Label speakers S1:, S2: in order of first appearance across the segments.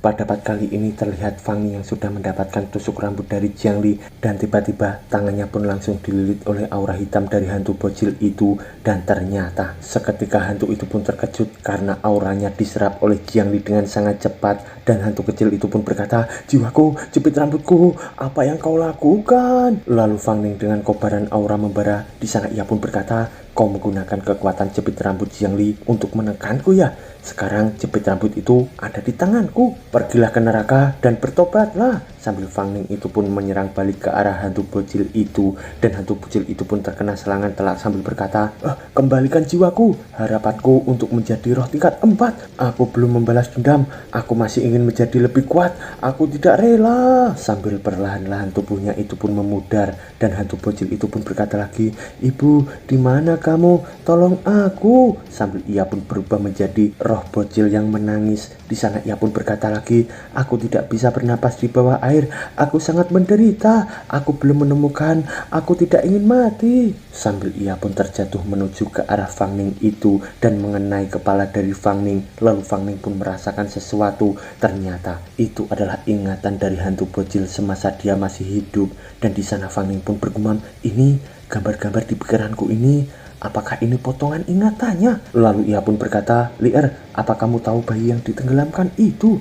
S1: Pada kali ini terlihat Fang Ning yang sudah mendapatkan tusuk rambut dari Jiang Li dan tiba-tiba tangannya pun langsung dililit oleh aura hitam dari hantu bocil itu, dan ternyata seketika hantu itu pun terkejut karena auranya diserap oleh Jiang Li dengan sangat cepat, dan hantu kecil itu pun berkata, "Jiwaku, jepit rambutku, apa yang kau lakukan?" Lalu Fang Ning dengan kobaran aura membara. Di sana ia pun berkata, "Kau menggunakan kekuatan jepit rambut Jiang Li untuk menekanku ya? Sekarang jepit rambut itu ada di tanganku. Pergilah ke neraka dan bertobatlah." Sambil Fang Ning itu pun menyerang balik ke arah hantu bocil itu, dan hantu bocil itu pun terkena serangan telak sambil berkata, "Kembalikan jiwaku, harapanku untuk menjadi roh tingkat 4. Aku belum membalas dendam, aku masih ingin menjadi lebih kuat, aku tidak rela." Sambil perlahan-lahan tubuhnya itu pun memudar, dan hantu bocil itu pun berkata lagi, "Ibu, di mana kamu? Tolong aku." Sambil ia pun berubah menjadi roh bocil yang menangis. Di sana ia pun berkata lagi, "Aku tidak bisa bernapas di bawah air, aku sangat menderita, aku belum menemukan, aku tidak ingin mati." Sambil ia pun terjatuh menuju ke arah Fang Ning itu dan mengenai kepala dari Fang Ning. Lalu Fang Ning pun merasakan sesuatu. Ternyata itu adalah ingatan dari hantu bocil semasa dia masih hidup. Dan di sana Fang Ning pun bergumam, "Ini gambar-gambar di pikiranku ini, apakah ini potongan ingatannya?" Lalu ia pun berkata, "Li'er, apa kamu tahu bayi yang ditenggelamkan itu?"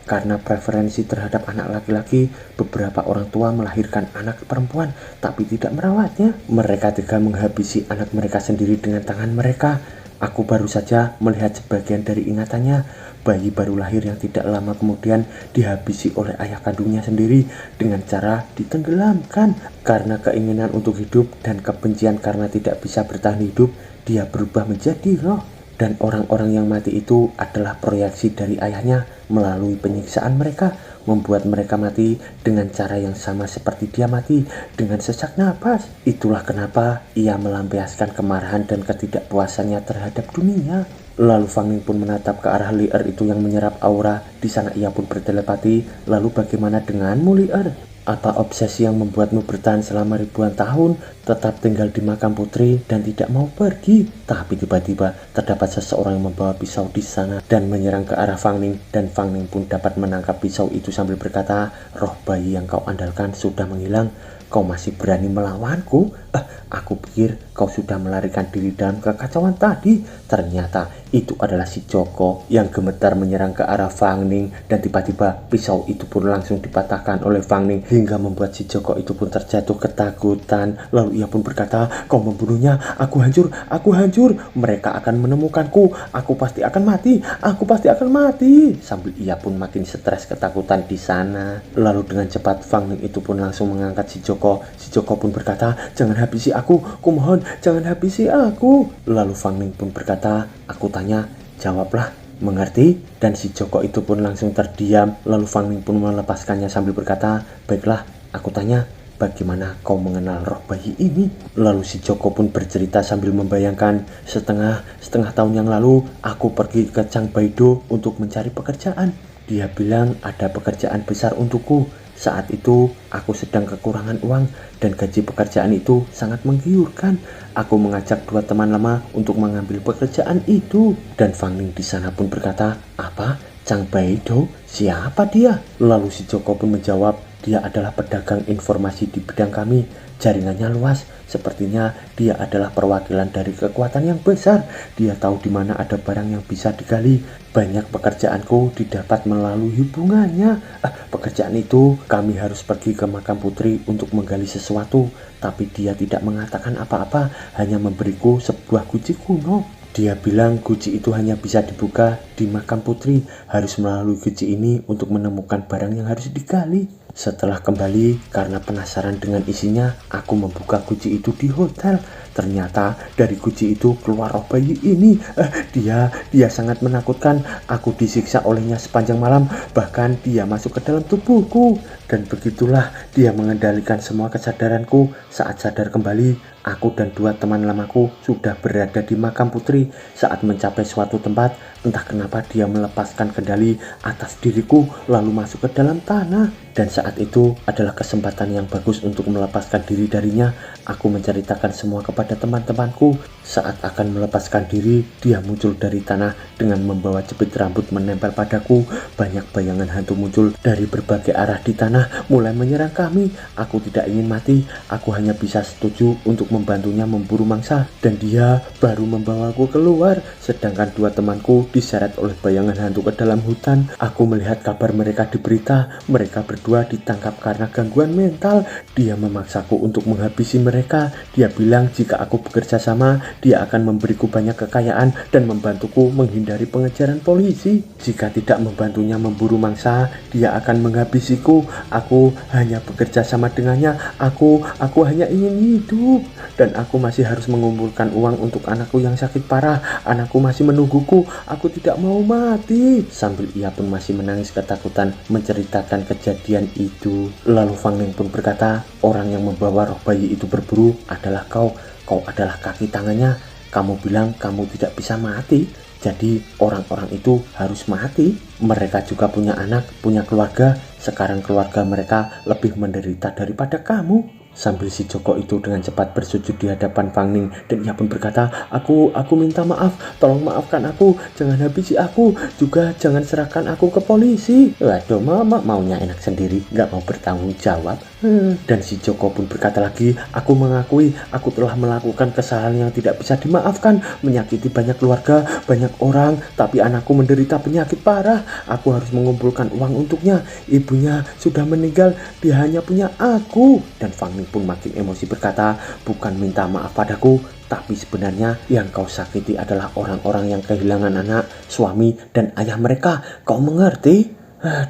S1: Karena preferensi terhadap anak laki-laki, beberapa orang tua melahirkan anak perempuan tapi tidak merawatnya. Mereka tega menghabisi anak mereka sendiri dengan tangan mereka. Aku baru saja melihat sebagian dari ingatannya. Bayi baru lahir yang tidak lama kemudian dihabisi oleh ayah kandungnya sendiri dengan cara ditenggelamkan. Karena keinginan untuk hidup dan kebencian karena tidak bisa bertahan hidup, dia berubah menjadi roh. Dan orang-orang yang mati itu adalah proyeksi dari ayahnya melalui penyiksaan mereka, membuat mereka mati dengan cara yang sama seperti dia mati, dengan sesak napas. Itulah kenapa ia melampiaskan kemarahan dan ketidakpuasannya terhadap dunia. Lalu Fang Ning pun menatap ke arah Li'er itu yang menyerap aura. Di sana ia pun bertelepati, "Lalu bagaimana denganmu, Li'er? Apa obsesi yang membuatmu bertahan selama ribuan tahun, tetap tinggal di makam putri dan tidak mau pergi?" Tapi tiba-tiba terdapat seseorang yang membawa pisau di sana dan menyerang ke arah Fang Ning, dan Fang Ning pun dapat menangkap pisau itu sambil berkata, "Roh bayi yang kau andalkan sudah menghilang. Kau masih berani melawanku? Aku pikir kau sudah melarikan diri dalam kekacauan tadi." Ternyata itu adalah si Joko yang gemetar menyerang ke arah Fang Ning, dan tiba-tiba pisau itu pun langsung dipatahkan oleh Fang Ning hingga membuat si Joko itu pun terjatuh ketakutan. Lalu ia pun berkata, "Kau membunuhnya, aku hancur, aku hancur. Mereka akan menemukanku, aku pasti akan mati, aku pasti akan mati." Sambil ia pun makin stres ketakutan di sana. Lalu dengan cepat Fang Ning itu pun langsung mengangkat si Joko. Si Joko pun berkata, "Jangan habisi aku, kumohon, jangan habisi aku." Lalu Fang Ning pun berkata, "Aku tanya, jawablah, mengerti?" Dan si Joko itu pun langsung terdiam. Lalu Fang Ning pun melepaskannya sambil berkata, "Baiklah, aku tanya, bagaimana kau mengenal roh bayi ini?" Lalu si Joko pun bercerita sambil membayangkan, setengah tahun yang lalu aku pergi ke Chang Baido untuk mencari pekerjaan. Dia bilang ada pekerjaan besar untukku. Saat itu aku sedang kekurangan uang dan gaji pekerjaan itu sangat menggiurkan. Aku mengajak 2 teman lama untuk mengambil pekerjaan itu." Dan Fang Ning di sana pun berkata, "Apa? Chang Baido? Siapa dia?" Lalu si Joko pun menjawab, "Dia adalah pedagang informasi di bidang kami. Jaringannya luas. Sepertinya dia adalah perwakilan dari kekuatan yang besar. Dia tahu di mana ada barang yang bisa digali. Banyak pekerjaanku didapat melalui hubungannya. Pekerjaan itu kami harus pergi ke makam putri untuk menggali sesuatu. Tapi dia tidak mengatakan apa-apa, hanya memberiku sebuah guci kuno. Dia bilang guci itu hanya bisa dibuka di makam putri. Harus melalui guci ini untuk menemukan barang yang harus digali. Setelah kembali karena penasaran dengan isinya, aku membuka guci itu di hotel. Ternyata dari guci itu keluar roh bayi ini. Dia sangat menakutkan. Aku disiksa olehnya sepanjang malam. Bahkan dia masuk ke dalam tubuhku. Dan begitulah dia mengendalikan semua kesadaranku. Saat sadar kembali, aku dan 2 teman lamaku sudah berada di makam putri. Saat mencapai suatu tempat, entah kenapa dia melepaskan kendali atas diriku lalu masuk ke dalam tanah. Dan saat itu adalah kesempatan yang bagus untuk melepaskan diri darinya. Aku menceritakan semua kepada teman-temanku. Saat akan melepaskan diri, dia muncul dari tanah dengan membawa jepit rambut menempel padaku. Banyak bayangan hantu muncul dari berbagai arah di tanah, mulai menyerang kami. Aku tidak ingin mati, aku hanya bisa setuju untuk membantunya memburu mangsa. Dan dia baru membawaku keluar, sedangkan dua temanku diseret oleh bayangan hantu ke dalam hutan. Aku melihat kabar mereka di berita, mereka berdua ditangkap karena gangguan mental. Dia memaksaku untuk menghabisi mereka. Dia bilang jika aku bekerja sama, dia akan memberiku banyak kekayaan dan membantuku menghindari pengejaran polisi. Jika tidak membantunya memburu mangsa, dia akan menghabisiku. Aku hanya bekerja sama dengannya. Aku hanya ingin hidup. Dan aku masih harus mengumpulkan uang untuk anakku yang sakit parah. Anakku masih menungguku. Aku tidak mau mati. Sambil ia pun masih menangis ketakutan menceritakan kejadian itu. Lalu Fang Ning pun berkata, orang yang membawa roh bayi itu berburu adalah kau. Kau adalah kaki tangannya. Kamu bilang kamu tidak bisa mati, jadi orang-orang itu harus mati. Mereka juga punya anak, punya keluarga. Sekarang keluarga mereka lebih menderita daripada kamu. Sambil si Joko itu dengan cepat bersujud di hadapan Fang Ning, dan ia pun berkata, aku minta maaf, tolong maafkan aku, jangan habisi aku, juga jangan serahkan aku ke polisi. Waduh, mama maunya enak sendiri, gak mau bertanggung jawab. Dan si Joko pun berkata lagi, aku mengakui aku telah melakukan kesalahan yang tidak bisa dimaafkan, menyakiti banyak keluarga, banyak orang, tapi anakku menderita penyakit parah. Aku harus mengumpulkan uang untuknya. Ibunya sudah meninggal, dia hanya punya aku. Dan Fang Ning pun makin emosi berkata, bukan minta maaf padaku, tapi sebenarnya yang kau sakiti adalah orang-orang yang kehilangan anak, suami, dan ayah mereka. Kau mengerti?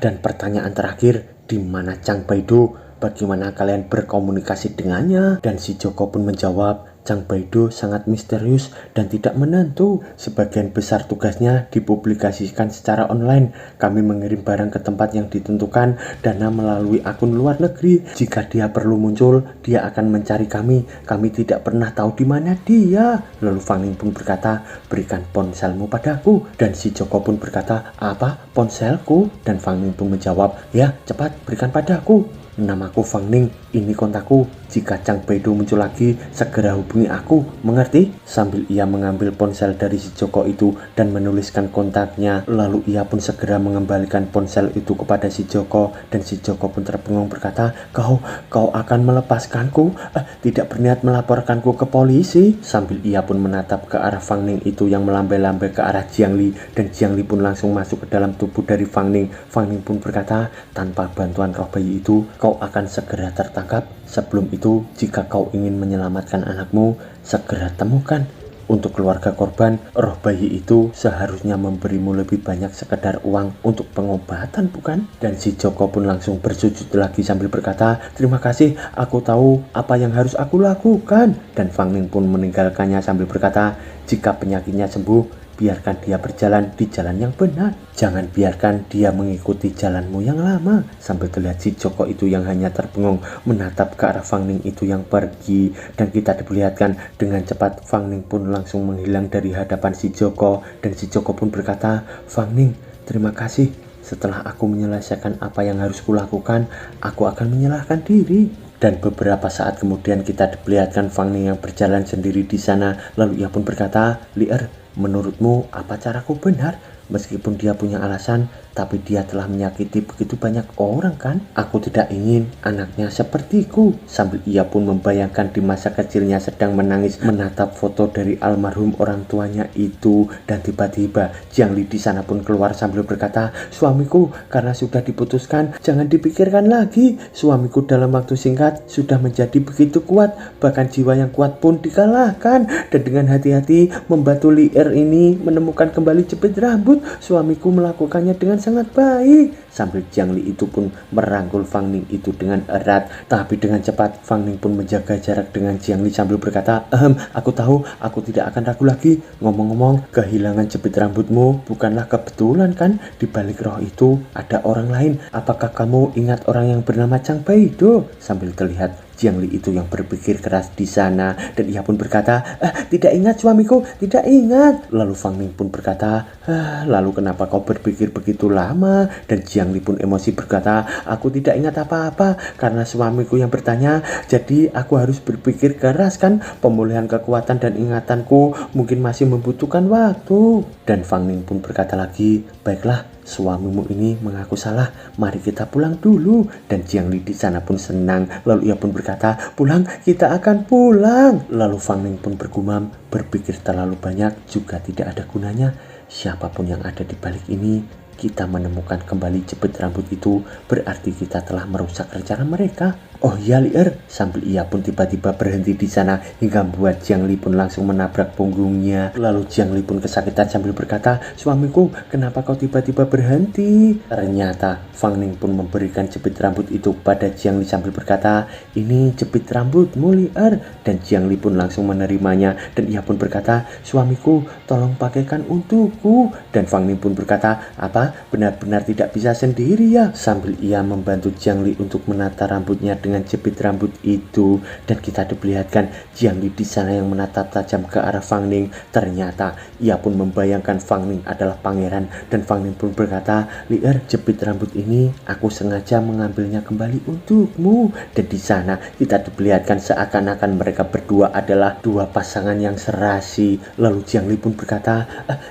S1: Dan pertanyaan terakhir, di mana Chang Baido? Bagaimana kalian berkomunikasi dengannya? Dan si Joko pun menjawab, Chang Baido sangat misterius dan tidak menentu. Sebagian besar tugasnya dipublikasikan secara online. Kami mengirim barang ke tempat yang ditentukan, dana melalui akun luar negeri. Jika dia perlu muncul, dia akan mencari kami. Kami tidak pernah tahu di mana dia. Lalu Fang Ning pun berkata, berikan ponselmu padaku. Dan si Joko pun berkata, apa? Ponselku? Dan Fang Ning pun menjawab, ya cepat berikan padaku. Namaku Fang Ning, ini kontakku. Jika Chang Baido muncul lagi, segera hubungi aku, mengerti? Sambil ia mengambil ponsel dari si Joko itu dan menuliskan kontaknya. Lalu ia pun segera mengembalikan ponsel itu kepada si Joko. Dan si Joko pun terbengung berkata, Kau akan melepaskanku? Tidak berniat melaporkanku ke polisi. Sambil ia pun menatap ke arah Fang Ning itu yang melambai-lambai ke arah Jiang Li. Dan Jiang Li pun langsung masuk ke dalam tubuh dari Fang Ning. Fang Ning pun berkata, tanpa bantuan roh bayi itu, kau akan segera tertangkap. Sebelum itu, jika kau ingin menyelamatkan anakmu, segera temukan. Untuk keluarga korban, roh bayi itu seharusnya memberimu lebih banyak sekedar uang untuk pengobatan, bukan? Dan si Joko pun langsung bersujud lagi sambil berkata, terima kasih, aku tahu apa yang harus aku lakukan. Dan Fang Ning pun meninggalkannya sambil berkata, jika penyakitnya sembuh, biarkan dia berjalan di jalan yang benar. Jangan biarkan dia mengikuti jalanmu yang lama. Sambil terlihat si Joko itu yang hanya terbengung menatap ke arah Fang Ning itu yang pergi. Dan kita diperlihatkan dengan cepat Fang Ning pun langsung menghilang dari hadapan si Joko. Dan si Joko pun berkata, Fang Ning, terima kasih. Setelah aku menyelesaikan apa yang harus kulakukan, aku akan menyerahkan diri. Dan beberapa saat kemudian kita diperlihatkan Fang Ning yang berjalan sendiri di sana. Lalu ia pun berkata, Lier, menurutmu apa caraku benar? Meskipun dia punya alasan, tapi dia telah menyakiti begitu banyak orang kan? Aku tidak ingin anaknya sepertiku. Sambil ia pun membayangkan di masa kecilnya sedang menangis menatap foto dari almarhum orang tuanya itu. Dan tiba-tiba Jiang Li di sana pun keluar sambil berkata, suamiku, karena sudah diputuskan, jangan dipikirkan lagi. Suamiku dalam waktu singkat sudah menjadi begitu kuat, bahkan jiwa yang kuat pun dikalahkan. Dan dengan hati-hati membantu Lier ini menemukan kembali jepit rambut, suamiku melakukannya dengan sangat baik. Sambil Jiang Li itu pun merangkul Fang Ning itu dengan erat. Tapi dengan cepat Fang Ning pun menjaga jarak dengan Jiang Li sambil berkata, aku tahu, aku tidak akan ragu lagi. Ngomong-ngomong, kehilangan jepit rambutmu bukanlah kebetulan kan? Di balik roh itu ada orang lain. Apakah kamu ingat orang yang bernama Chang Baido? Sambil terlihat Jiang Li itu yang berpikir keras di sana dan ia pun berkata, tidak ingat suamiku, tidak ingat. Lalu Fang Ning pun berkata, lalu kenapa kau berpikir begitu lama? Dan Jiang Li pun emosi berkata, aku tidak ingat apa-apa karena suamiku yang bertanya, jadi aku harus berpikir keras kan. Pemulihan kekuatan dan ingatanku mungkin masih membutuhkan waktu. Dan Fang Ning pun berkata lagi, baiklah, suamimu ini mengaku salah, mari kita pulang dulu. Dan Jiang Li di sana pun senang, lalu ia pun berkata, pulang, kita akan pulang. Lalu Fang Ning pun bergumam, berpikir terlalu banyak juga tidak ada gunanya. Siapapun yang ada di balik ini, kita menemukan kembali jepit rambut itu, berarti kita telah merusak rencana mereka. Oh ya Lier, sambil ia pun tiba-tiba berhenti di sana hingga membuat Jiang Li pun langsung menabrak punggungnya. Lalu Jiang Li pun kesakitan sambil berkata, suamiku, kenapa kau tiba-tiba berhenti? Ternyata Fang Ning pun memberikan jepit rambut itu pada Jiang Li sambil berkata, ini jepit rambutmu Lier. Dan Jiang Li pun langsung menerimanya dan ia pun berkata, suamiku, tolong pakaikan untukku. Dan Fang Ning pun berkata, apa? Benar-benar tidak bisa sendiri ya? Sambil ia membantu Jiang Li untuk menata rambutnya dengan jepit rambut itu. Dan kita diperlihatkan Jiang Li di sana yang menatap tajam ke arah Fang Ning. Ternyata ia pun membayangkan Fang Ning adalah pangeran dan Fang Ning pun berkata, Lier, jepit rambut ini aku sengaja mengambilnya kembali untukmu. Dan di sana kita diperlihatkan seakan-akan mereka berdua adalah dua pasangan yang serasi. Lalu Jiang Li pun berkata,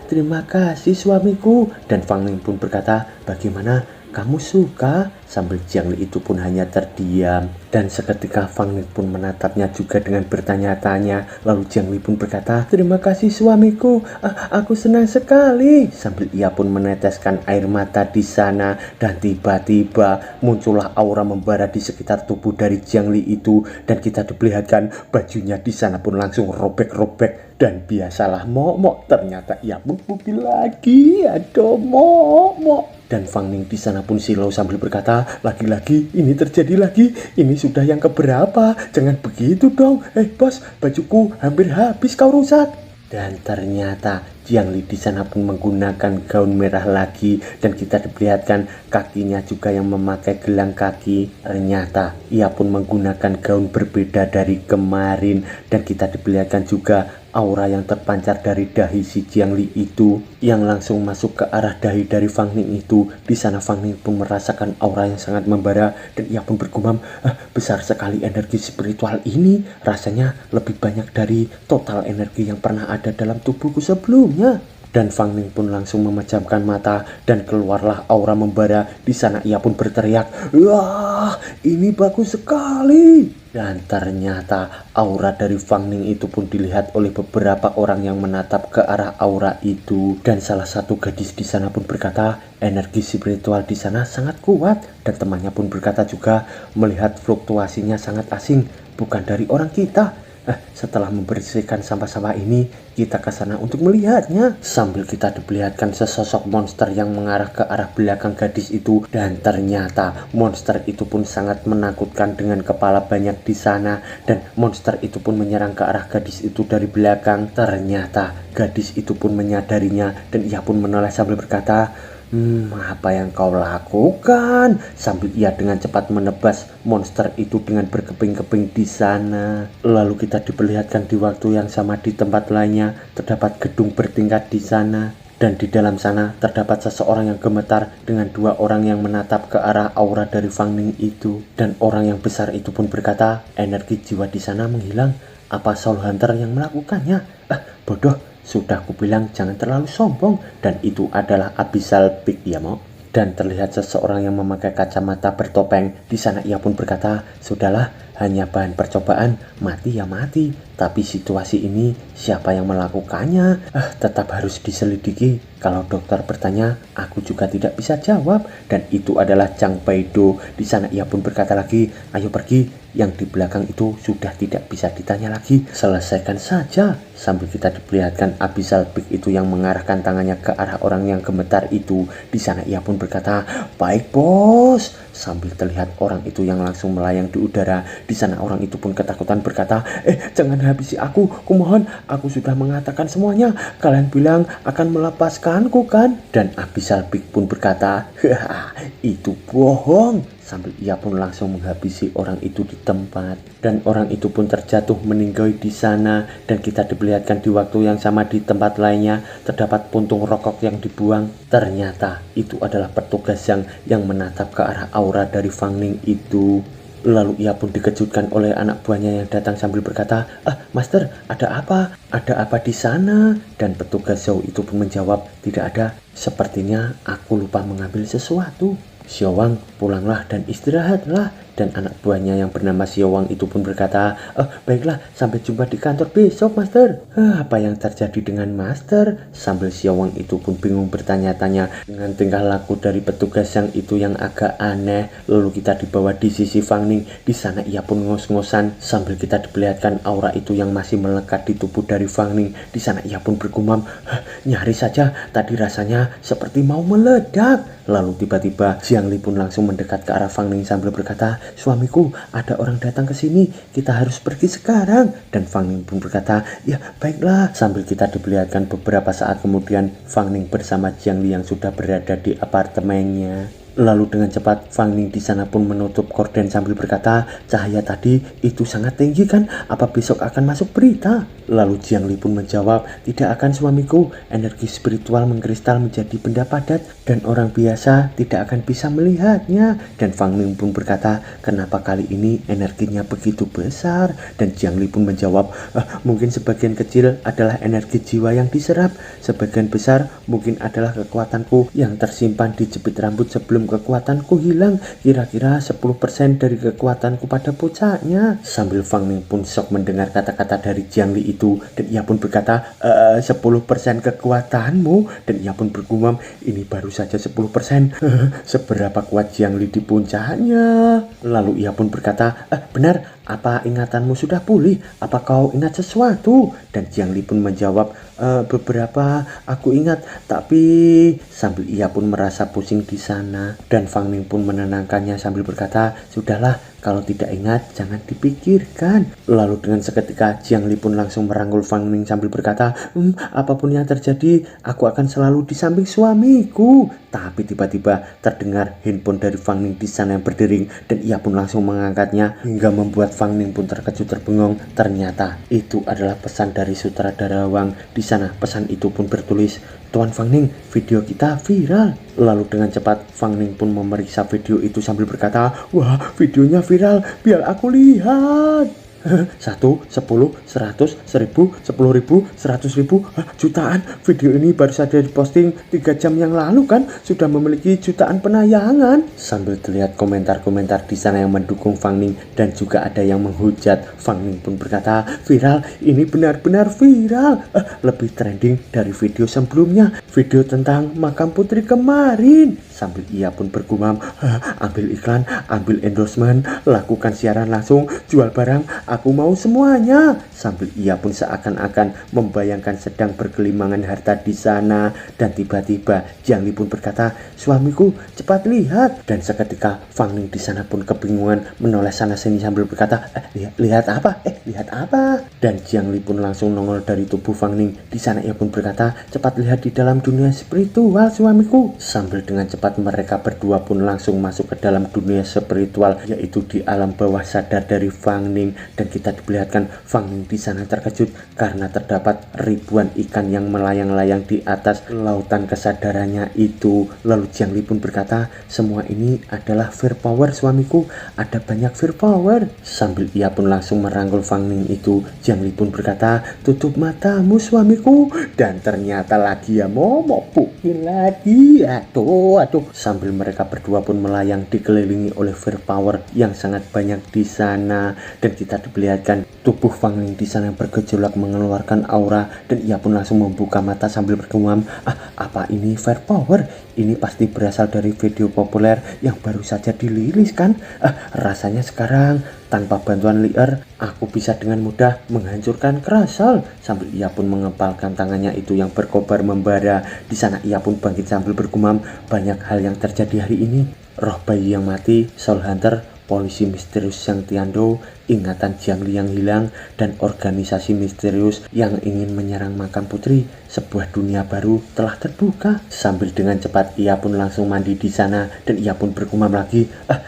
S1: terima kasih suamiku. Dan Fang Ning pun berkata, bagaimana? Kamu suka? Sambil Jiang Li itu pun hanya terdiam. Dan seketika Fang Ning pun menatapnya juga dengan bertanya-tanya. Lalu Jiang Li pun berkata, terima kasih suamiku, aku senang sekali. Sambil ia pun meneteskan air mata di sana. Dan tiba-tiba muncullah aura membara di sekitar tubuh dari Jiang Li itu. Dan kita diperlihatkan bajunya di sana pun langsung robek-robek. Dan biasalah mok-mok, ternyata ia pun pupil lagi. Aduh mok-mok. Dan Fang Ning di sana pun silau sambil berkata, lagi-lagi ini terjadi lagi. Ini sudah yang keberapa? Jangan begitu dong. Bos, bajuku hampir habis kau rusak. Dan ternyata Jiang Li di sana pun menggunakan gaun merah lagi dan kita diperlihatkan kakinya juga yang memakai gelang kaki. Ternyata ia pun menggunakan gaun berbeda dari kemarin dan kita diperlihatkan juga aura yang terpancar dari dahi si Jiang Li itu yang langsung masuk ke arah dahi dari Fang Ning itu. Di sana Fang Ning pun merasakan aura yang sangat membara dan ia pun bergumam, besar sekali energi spiritual ini, rasanya lebih banyak dari total energi yang pernah ada dalam tubuhku sebelumnya. Dan Fang Ning pun langsung memejamkan mata dan keluarlah aura membara. Di sana ia pun berteriak, wah, ini bagus sekali. Dan ternyata aura dari Fang Ning itu pun dilihat oleh beberapa orang yang menatap ke arah aura itu. Dan salah satu gadis di sana pun berkata, energi spiritual di sana sangat kuat. Dan temannya pun berkata juga, melihat fluktuasinya sangat asing, bukan dari orang kita. Setelah membersihkan sampah-sampah ini, kita ke sana untuk melihatnya. Sambil kita diperlihatkan sesosok monster yang mengarah ke arah belakang gadis itu. Dan ternyata monster itu pun sangat menakutkan dengan kepala banyak di sana. Dan monster itu pun menyerang ke arah gadis itu dari belakang. Ternyata gadis itu pun menyadarinya dan ia pun menoleh sambil berkata, apa yang kau lakukan? Sambil ia dengan cepat menebas monster itu dengan berkeping-keping di sana. Lalu kita diperlihatkan di waktu yang sama di tempat lainnya terdapat gedung bertingkat di sana. Dan di dalam sana terdapat seseorang yang gemetar dengan dua orang yang menatap ke arah aura dari Fang Ning itu. Dan orang yang besar itu pun berkata, energi jiwa di sana menghilang. Apa Soul Hunter yang melakukannya? Bodoh. Sudah kubilang jangan terlalu sombong. Dan itu adalah Abyssal Peak ya mo. Dan terlihat seseorang yang memakai kacamata bertopeng. Di sana ia pun berkata, sudahlah, hanya bahan percobaan, mati ya mati. Tapi situasi ini siapa yang melakukannya? Tetap harus diselidiki. Kalau dokter bertanya, aku juga tidak bisa jawab. Dan itu adalah Zhang Baido. Di sana ia pun berkata lagi, ayo pergi. Yang di belakang itu sudah tidak bisa ditanya lagi. Selesaikan saja. Sambil kita diperlihatkan Abyssal Peak itu yang mengarahkan tangannya ke arah orang yang gemetar itu. Di sana ia pun berkata, baik bos. Sambil terlihat orang itu yang langsung melayang di udara. Di sana orang itu pun ketakutan berkata, jangan habisi aku. Kumohon, aku sudah mengatakan semuanya. Kalian bilang akan melepaskanku kan? Dan Abyssal Peak pun berkata, itu bohong. sambil ia pun langsung menghabisi orang itu di tempat. Dan orang itu pun terjatuh meninggal di sana. Dan kita diperlihatkan di waktu yang sama di tempat lainnya terdapat puntung rokok yang dibuang. Ternyata itu adalah petugas yang menatap ke arah aura dari Fang Ning itu. Lalu ia pun dikejutkan oleh anak buahnya yang datang sambil berkata, Master, ada apa? Ada apa di sana? Dan petugas Zhou itu pun menjawab, tidak ada. Sepertinya aku lupa mengambil sesuatu. Xiaowang, pulanglah dan istirahatlah. Dan anak buahnya yang bernama Xiaowang itu pun berkata, baiklah, sampai jumpa di kantor besok, Master. Apa yang terjadi dengan Master? Sambil Xiaowang itu pun bingung bertanya-tanya dengan tingkah laku dari petugas yang itu yang agak aneh. Lalu kita dibawa di sisi Fang Ning. Di sana ia pun ngos-ngosan sambil kita diperlihatkan aura itu yang masih melekat di tubuh dari Fang Ning. Di sana ia pun bergumam, nyaris saja tadi rasanya seperti mau meledak. Lalu tiba-tiba Jiang Li pun langsung mendekat ke arah Fang Ning sambil berkata, suamiku, ada orang datang ke sini, kita harus pergi sekarang. Dan Fang Ning pun berkata, ya baiklah. Sambil kita diperlihatkan beberapa saat kemudian Fang Ning bersama Jiang Li yang sudah berada di apartemennya. Lalu dengan cepat Fang Ning di sana pun menutup gorden sambil berkata, cahaya tadi itu sangat tinggi kan? Apa besok akan masuk berita? Lalu Jiang Li pun menjawab, tidak akan suamiku, energi spiritual mengkristal menjadi benda padat dan orang biasa tidak akan bisa melihatnya. Dan Fang Ning pun berkata, kenapa kali ini energinya begitu besar? Dan Jiang Li pun menjawab, mungkin sebagian kecil adalah energi jiwa yang diserap, sebagian besar mungkin adalah kekuatanku yang tersimpan di jepit rambut sebelum kekuatanku hilang, kira-kira 10% dari kekuatanku pada puncaknya. Sambil Fang Ning pun shock mendengar kata-kata dari Jiang Li itu, dan ia pun berkata, 10% kekuatanmu? Dan ia pun bergumam, ini baru saja 10%. Seberapa kuat Jiang Li di puncaknya? Lalu ia pun berkata, benar, apa ingatanmu sudah pulih? Apa kau ingat sesuatu? Dan Jiang Li pun menjawab, beberapa aku ingat, tapi sambil ia pun merasa pusing di sana. Dan Fang Ning pun menenangkannya sambil berkata, sudahlah, kalau tidak ingat jangan dipikirkan. Lalu dengan seketika Jiang Li pun langsung merangkul Fang Ning sambil berkata, apapun yang terjadi, aku akan selalu di samping suamiku. Tapi tiba-tiba terdengar handphone dari Fang Ning di sana yang berdering, dan ia pun langsung mengangkatnya hingga membuat Fang Ning pun terkejut terbengong. Ternyata itu adalah pesan dari sutradara Wang. Di sana pesan itu pun bertulis, Tuan Fang Ning, video kita viral. Lalu dengan cepat Fang Ning pun memeriksa video itu sambil berkata, wah, videonya viral, biar aku lihat. 1, 10, 100, 1000, 10.000, 100.000, jutaan. Video ini baru saja diposting 3 jam yang lalu kan, sudah memiliki jutaan penayangan. Sambil terlihat komentar-komentar di sana yang mendukung Fang Ning dan juga ada yang menghujat. Fang Ning pun berkata, viral, ini benar-benar viral, lebih trending dari video sebelumnya, video tentang makam putri kemarin. Sambil ia pun bergumam, ambil iklan, ambil endorsement, lakukan siaran langsung, jual barang, aku mau semuanya. Sambil ia pun seakan-akan membayangkan sedang bergelimangan harta di sana. Dan tiba-tiba Jiang Li pun berkata, suamiku, cepat lihat. Dan seketika Fang Ning di sana pun kebingungan menoleh sana sini sambil berkata, lihat apa? Lihat apa? Dan Jiang Li pun langsung nongol dari tubuh Fang Ning. Di sana ia pun berkata, cepat lihat di dalam dunia spiritual suamiku. Sambil dengan cepat mereka berdua pun langsung masuk ke dalam dunia spiritual, yaitu di alam bawah sadar dari Fang Ning. Dan kita diperlihatkan Fang Ning di sana terkejut karena terdapat ribuan ikan yang melayang-layang di atas lautan kesadarannya itu. Lalu Jiang Li pun berkata, semua ini adalah fear power suamiku, ada banyak fear power. Sambil ia pun langsung merangkul Fang Ning itu, Jiang Li pun berkata, tutup matamu suamiku. Dan ternyata lagi ya mau pukul lagi, aduh. Sambil mereka berdua pun melayang dikelilingi oleh fear power yang sangat banyak di sana. Dan kita diperlihatkan tubuh Fang Ning di sana yang bergejolak mengeluarkan aura, dan ia pun langsung membuka mata sambil bergumam, apa ini fear power? Ini pasti berasal dari video populer yang baru saja dirilis kan? Rasanya sekarang tanpa bantuan Lier, aku bisa dengan mudah menghancurkan Krasal. Sambil ia pun mengepalkan tangannya itu yang berkobar membara. Di sana ia pun bangkit sambil bergumam, banyak hal yang terjadi hari ini. Roh bayi yang mati, Soul Hunter, polisi misterius yang Tiando, ingatan Jiang Li yang hilang, dan organisasi misterius yang ingin menyerang makam putri. Sebuah dunia baru telah terbuka. Sambil dengan cepat ia pun langsung mandi di sana, dan ia pun bergumam lagi,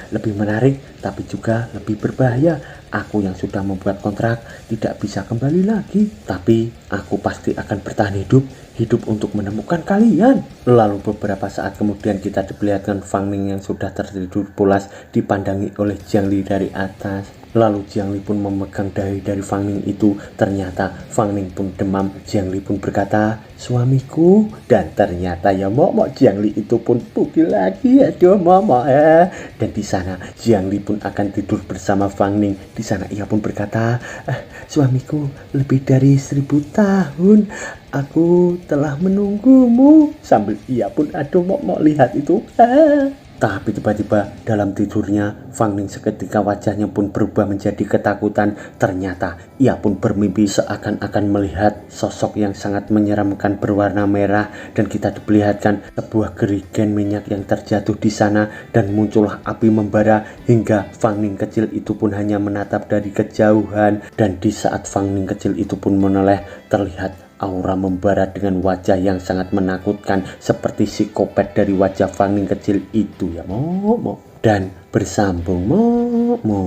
S1: lebih menarik tapi juga lebih berbahaya. Aku yang sudah membuat kontrak tidak bisa kembali lagi, tapi aku pasti akan bertahan hidup untuk menemukan kalian. Lalu beberapa saat kemudian kita diperlihatkan Fang Ning yang sudah tertidur pulas dipandangi oleh Jiang Li dari atas. Lalu Jiang Li pun memegang dahi dari Fang Ning itu. Ternyata Fang Ning pun demam. Jiang Li pun berkata, suamiku. Dan ternyata ya Mok Jiang Li itu pun pukul lagi. Aduh Mok. Dan di sana Jiang Li pun akan tidur bersama Fang Ning. Di sana ia pun berkata, suamiku, lebih dari 1000 tahun aku telah menunggumu. Sambil ia pun aduh Mok lihat itu. Tapi tiba-tiba dalam tidurnya Fang Ning seketika wajahnya pun berubah menjadi ketakutan. Ternyata ia pun bermimpi seakan-akan melihat sosok yang sangat menyeramkan berwarna merah, dan kita diperlihatkan sebuah gerigen minyak yang terjatuh di sana dan muncullah api membara hingga Fang Ning kecil itu pun hanya menatap dari kejauhan. Dan di saat Fang Ning kecil itu pun menoleh, terlihat aura membara dengan wajah yang sangat menakutkan seperti psikopat dari wajah Fang Ning kecil itu ya Mo. Dan bersambung Mo.